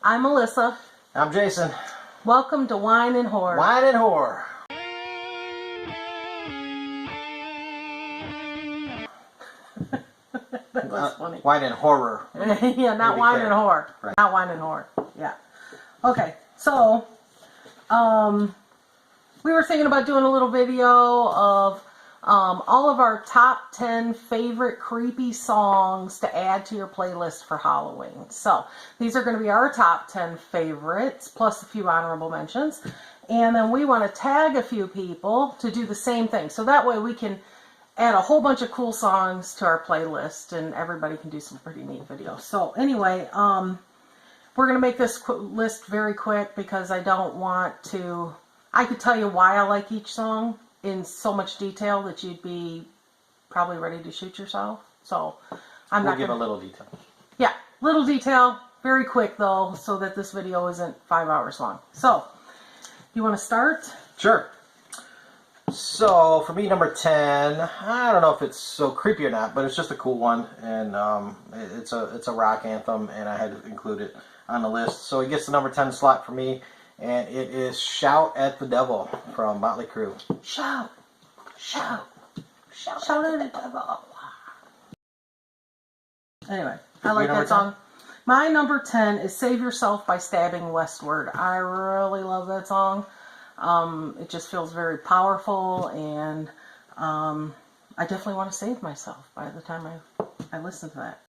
I'm Melissa. I'm Jason. Welcome to Wine and Horror. Wine and Horror. That was funny. Wine and Horror. Yeah, not Wine and Horror. Right. Not Wine and Horror. Yeah. Okay, so we were thinking about doing a little video of all of our top 10 favorite creepy songs to add to your playlist for Halloween. So these are going to be our top 10 favorites, plus a few honorable mentions. And then we want to tag a few people to do the same thing. So that way we can add a whole bunch of cool songs to our playlist and everybody can do some pretty neat videos. So anyway, we're going to make this list very quick because I don't want to... I could tell you why I like each song in so much detail that you'd be probably ready to shoot yourself. So We'll give a little detail. Yeah, little detail, very quick though, so that this video isn't 5 hours long. So, you want to start? Sure. So for me, number 10, I don't know if it's so creepy or not, but it's just a cool one, and it's a rock anthem, and I had to include it on the list. So it gets the number 10 slot for me. And it is Shout at the Devil from Motley Crue. Shout, shout, shout, shout at the devil. Anyway, I like that song. 10? My number 10 is Save Yourself by Stabbing Westward. I really love that song. It just feels very powerful, and I definitely want to save myself by the time I listen to that.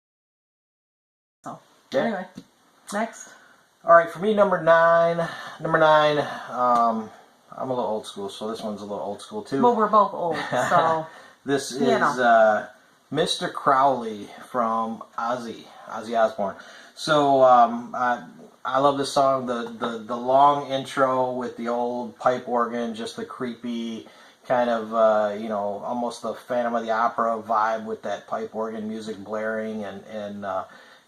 So, yeah. Anyway, next. Alright, for me, number 9, I'm a little old school, so this one's a little old school too. Well, we're both old, so... This is Mr. Crowley from Ozzy Osbourne. So, I love this song, the long intro with the old pipe organ, just the creepy kind of, almost the Phantom of the Opera vibe with that pipe organ music blaring, and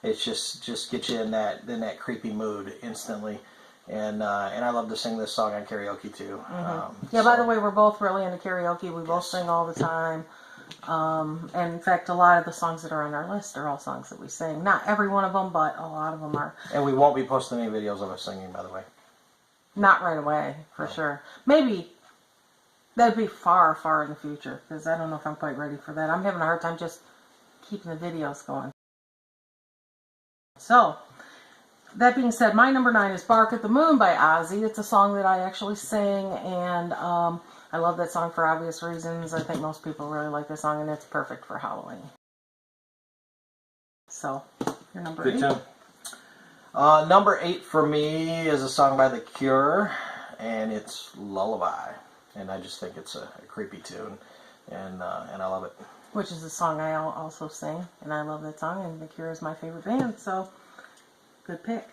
it's just gets you in that creepy mood instantly, and I love to sing this song on karaoke too. Yeah. By the way, we're both really into karaoke. We both sing all the time, and in fact, a lot of the songs that are on our list are all songs that we sing. Not every one of them, but a lot of them are. And we won't be posting any videos of us singing, by the way. Not right away, for sure. Maybe that'd be far, far in the future, because I don't know if I'm quite ready for that. I'm having a hard time just keeping the videos going. So, that being said, my number 9 is Bark at the Moon by Ozzy. It's a song that I actually sing, and I love that song for obvious reasons. I think most people really like this song, and it's perfect for Halloween. So, your number 8? Good tune. Number 8 for me is a song by The Cure, and it's Lullaby. And I just think it's a creepy tune, and I love it. Which is a song I also sing, and I love that song, and The Cure is my favorite band, so good pick.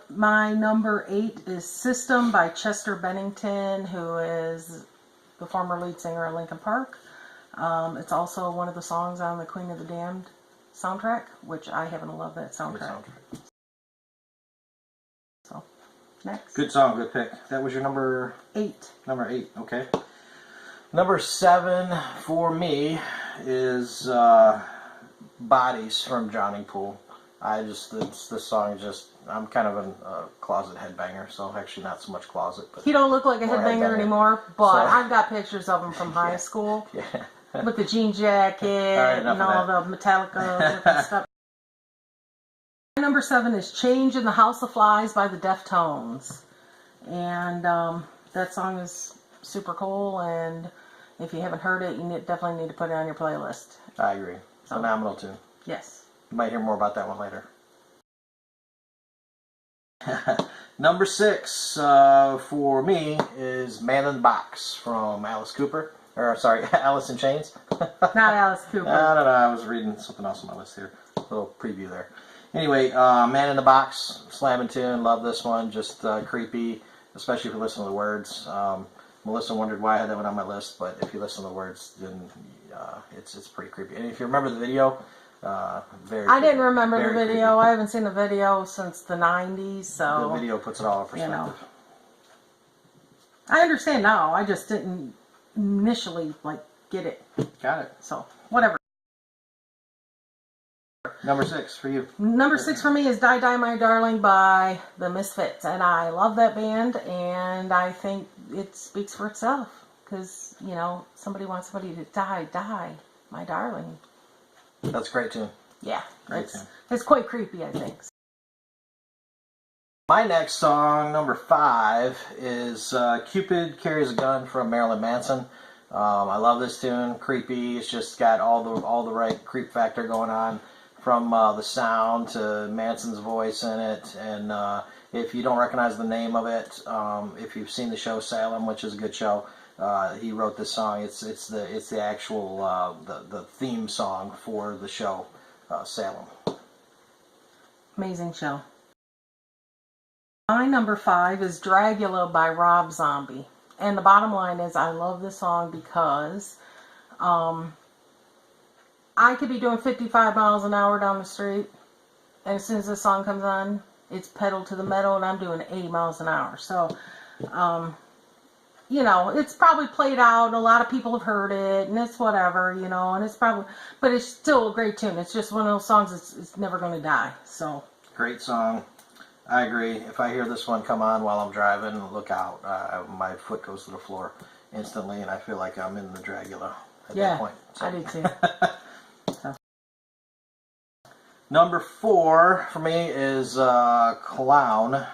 My number 8 is System by Chester Bennington, who is the former lead singer of Linkin Park. It's also one of the songs on the Queen of the Damned soundtrack, which I happen to love that soundtrack. So, next. Good song, good pick. That was your number 8. Number 8, okay. Number 7 for me is Bodies from Drowning Pool. This song just, I'm kind of a closet headbanger, so actually not so much closet. But he don't look like a headbanger anymore, but so, I've got pictures of him from high school. Yeah. With the jean jacket and all the Metallica stuff. Number 7 is Change in the House of Flies by the Deftones. And that song is super cool, and if you haven't heard it, you definitely need to put it on your playlist. I agree. Phenomenal tune. Yes. You might hear more about that one later. Number 6 for me is Man in the Box from Alice Cooper. Or, sorry, Alice in Chains. Not Alice Cooper. I don't know, I was reading something else on my list here. A little preview there. Anyway, Man in the Box, slamming tune, love this one. Just creepy, especially if you listen to the words. Melissa wondered why I had that one on my list, but if you listen to the words, then it's pretty creepy. And if you remember the video, very I didn't remember the video. Creepy. I haven't seen the video since the 90s, so... The video puts it all in perspective. You know. I understand now, I just didn't initially, get it. Got it. So, whatever. Number 6 for you. Number 6 for me is Die Die My Darling by the Misfits. And I love that band, and I think it speaks for itself. Because, you know, somebody wants somebody to die, my darling. That's a great tune. Yeah, Great tune. it's quite creepy, I think. My next song, number 5, is Cupid Carries a Gun from Marilyn Manson. I love this tune. Creepy. It's just got all the right creep factor going on, from the sound to Manson's voice in it. And if you don't recognize the name of it, if you've seen the show Salem, which is a good show, he wrote this song. It's the actual the theme song for the show Salem. Amazing show. My number 5 is Dragula by Rob Zombie. And the bottom line is I love this song because I could be doing 55 miles an hour down the street, and as soon as this song comes on, it's pedal to the metal, and I'm doing 80 miles an hour. So, you know, it's probably played out. A lot of people have heard it, and it's whatever, you know, and it's probably, but it's still a great tune. It's just one of those songs it's never going to die. So, Great song. I agree. If I hear this one come on while I'm driving, look out. My foot goes to the floor instantly, and I feel like I'm in the Dragula at that point. So. I do too. Number 4 for me is Clown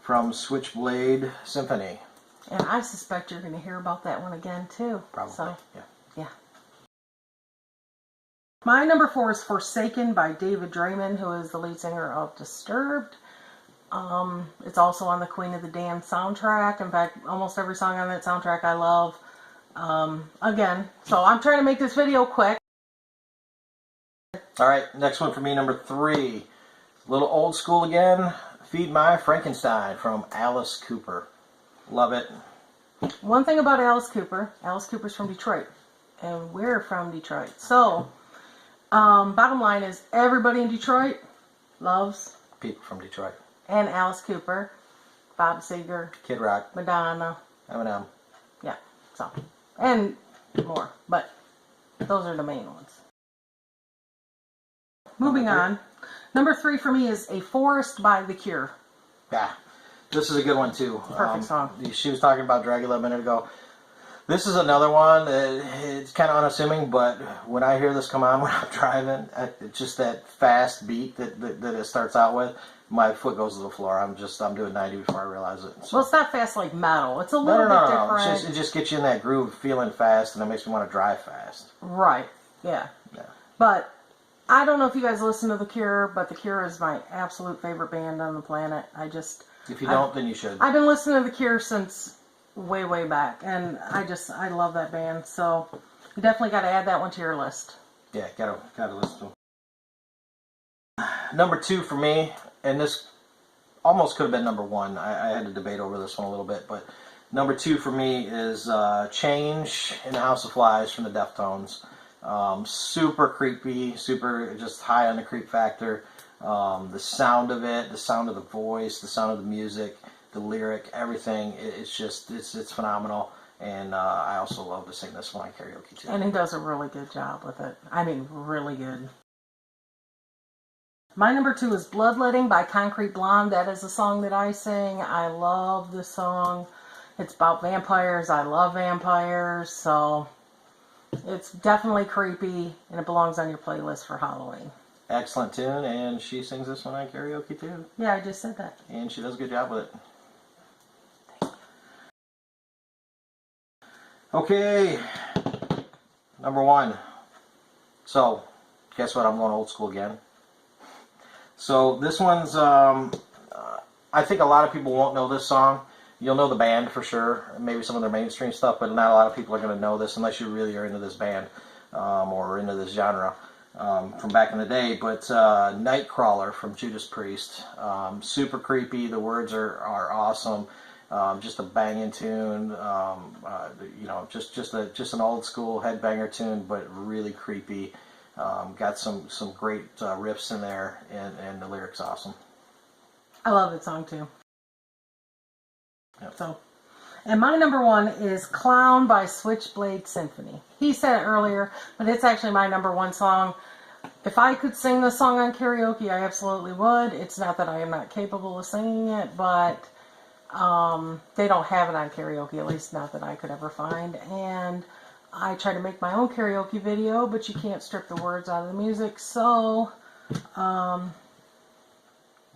from Switchblade Symphony. And I suspect you're going to hear about that one again too. Probably, So, yeah. My number 4 is Forsaken by David Draymond, who is the lead singer of Disturbed. It's also on the Queen of the Damned soundtrack. In fact, almost every song on that soundtrack I love. Again, so I'm trying to make this video quick. All right, next one for me, number 3. A little old school again. Feed My Frankenstein from Alice Cooper. Love it. One thing about Alice Cooper's from Detroit, and we're from Detroit. So, bottom line is everybody in Detroit loves People from Detroit. and Alice Cooper, Bob Seger, Kid Rock. Madonna, Eminem. yeah, so, and more, but those are the main ones. Moving on, number 3 for me is A Forest by The Cure. Yeah, this is a good one too. Perfect song. She was talking about Dragula a minute ago. This is another one. It's kind of unassuming, but when I hear this come on when I'm driving, it's just that fast beat that it starts out with, my foot goes to the floor. I'm doing 90 before I realize it. So. Well, it's not fast like metal. It's a little bit different. It just gets you in that groove, feeling fast, and it makes me want to drive fast. Right, yeah. But I don't know if you guys listen to The Cure, but The Cure is my absolute favorite band on the planet. If you don't, then you should. I've been listening to The Cure since way back, and I love that band. So you definitely got to add that one to your list. Yeah, gotta listen to them. Number 2 for me, and this almost could have been number 1. I had to debate over this one a little bit, but number 2 for me is Change in the House of Flies from the Deftones. Super creepy, super just high on the creep factor. The sound of it, the sound of the voice, the sound of the music, the lyric, everything. It's phenomenal. And I also love to sing this one on karaoke too. And he does a really good job with it. I mean, really good. My number 2 is Bloodletting by Concrete Blonde. That is a song that I sing. I love this song. It's about vampires. I love vampires. So it's definitely creepy, and it belongs on your playlist for Halloween. Excellent tune, and she sings this one on karaoke too. Yeah, I just said that. And she does a good job with it. Okay, number 1. So, guess what? I'm going old school again. So this one's, I think a lot of people won't know this song. You'll know the band for sure, maybe some of their mainstream stuff, but not a lot of people are going to know this unless you really are into this band or into this genre from back in the day. But Nightcrawler from Judas Priest, super creepy. The words are awesome. Just a banging tune. You know, just an old school headbanger tune, but really creepy. Got some great riffs in there, and the lyrics awesome. I love that song too. Yep. So, and my number 1 is Clown by Switchblade Symphony. He said it earlier, but it's actually my number 1 song. If I could sing this song on karaoke, I absolutely would. It's not that I am not capable of singing it, but they don't have it on karaoke, at least not that I could ever find. And I try to make my own karaoke video, but you can't strip the words out of the music, so Wah,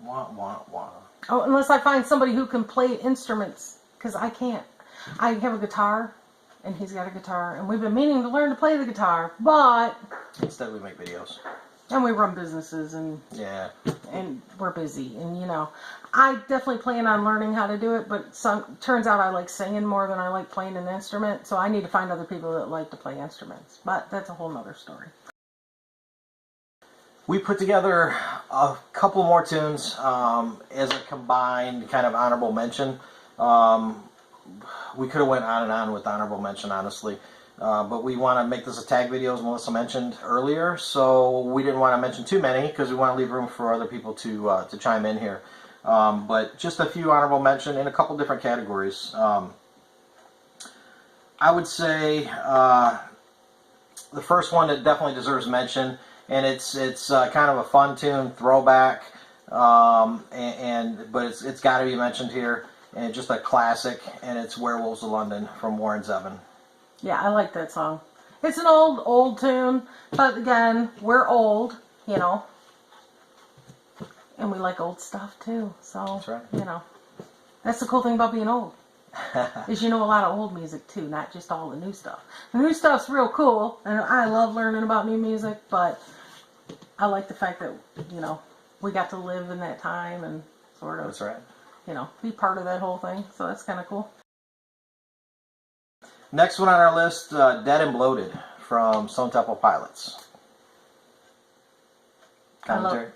wah, wah. oh, unless I find somebody who can play instruments, because I can't. I have a guitar, and he's got a guitar, and we've been meaning to learn to play the guitar, but Instead, we make videos. and we run businesses, and Yeah. we're busy, and you know, I definitely plan on learning how to do it, but turns out I like singing more than I like playing an instrument, so I need to find other people that like to play instruments, but that's a whole nother story. We put together a couple more tunes as a combined kind of honorable mention. We could have went on and on with honorable mention, honestly. But we want to make this a tag video, as Melissa mentioned earlier, so we didn't want to mention too many because we want to leave room for other people to chime in here. But just a few honorable mention in a couple different categories. I would say the first one that definitely deserves mention, and it's kind of a fun tune, throwback, but it's got to be mentioned here, and just a classic, and it's "Werewolves of London" from Warren Zevon. Yeah, I like that song. It's an old tune, but again, we're old, you know, and we like old stuff too. So, That's right. you know, that's the cool thing about being old, is you know a lot of old music too, not just all the new stuff. The new stuff's real cool, and I love learning about new music, but I like the fact that, you know, we got to live in that time and sort of, That's right. you know, be part of that whole thing. So that's kind of cool. Next one on our list, "Dead and Bloated" from Stone Temple Pilots. Commentary?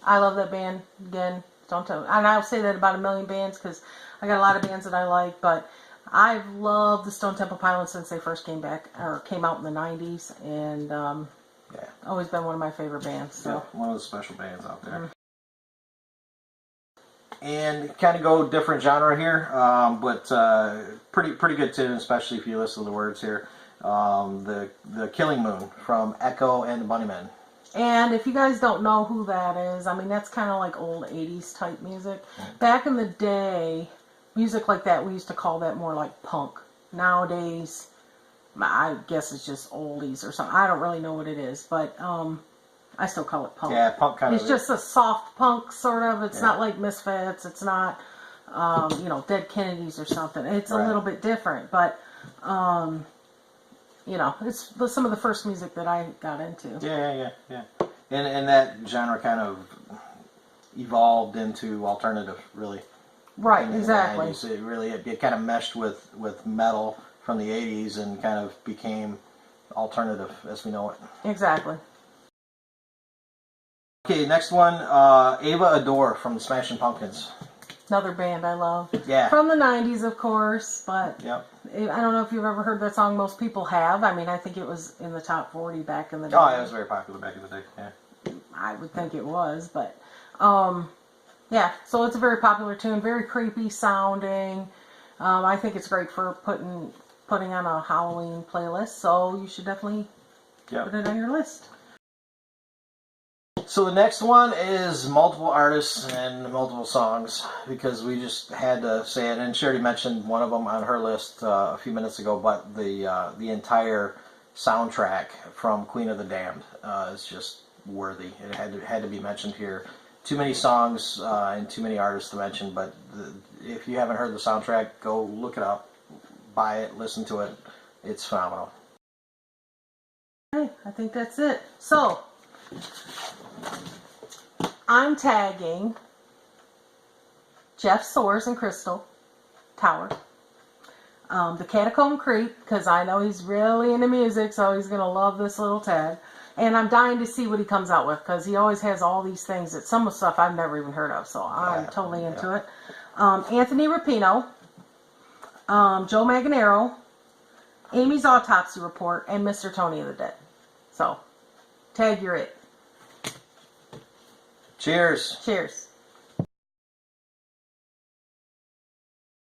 I love that band. Again, don't tell me. And I'll say that about a million bands because I got a lot of bands that I like, but I've loved the Stone Temple Pilots since they first came back, or came out in the 90s, and Yeah. always been one of my favorite bands. So. Yeah, one of the special bands out there. And kind of go different genre here, but pretty good tune, especially if you listen to the words here. The Killing Moon from Echo and the Bunnymen. And if you guys don't know who that is, I mean, that's kind of like old 80s type music. Back in the day, music like that, we used to call that more like punk. Nowadays, I guess it's just oldies or something. I don't really know what it is, but I still call it punk. Yeah, punk kind of. It's just a soft punk, sort of. It's Yeah. not like Misfits. It's not, you know, Dead Kennedys or something. It's a Right. little bit different, but, you know, it's some of the first music that I got into. Yeah. And that genre kind of evolved into alternative, really. Right, in the exactly. 90s. It kind of meshed with metal from the 80s and kind of became alternative as we know it. Exactly. Okay, next one, Ava Adore from the Smashing Pumpkins. Another band I love. Yeah. From the 90s, of course, but Yep. I don't know if you've ever heard that song. Most people have. I mean, I think it was in the top 40 back in the day. Oh, yeah, it was very popular back in the day. Yeah. I would think it was, but yeah, so it's a very popular tune, very creepy sounding. I think it's great for putting on a Halloween playlist, so you should definitely put it on your list. So the next one is multiple artists and multiple songs, because we just had to say it, and she already mentioned one of them on her list a few minutes ago, but the entire soundtrack from Queen of the Damned is just worthy. It had to be mentioned here. Too many songs and too many artists to mention, but if you haven't heard the soundtrack, go look it up, buy it, listen to it. It's phenomenal. Okay, I think that's it. So, I'm tagging Jeff Soares and Crystal Tower, the Catacomb Creep, because I know he's really into music, so he's going to love this little tag. And I'm dying to see what he comes out with, because he always has all these things that some of the stuff I've never even heard of, so I'm totally into it. Anthony Rapino, Joe Manganiello, Amy's Autopsy Report, and Mr. Tony of the Dead. So, tag you're it. Cheers. Cheers.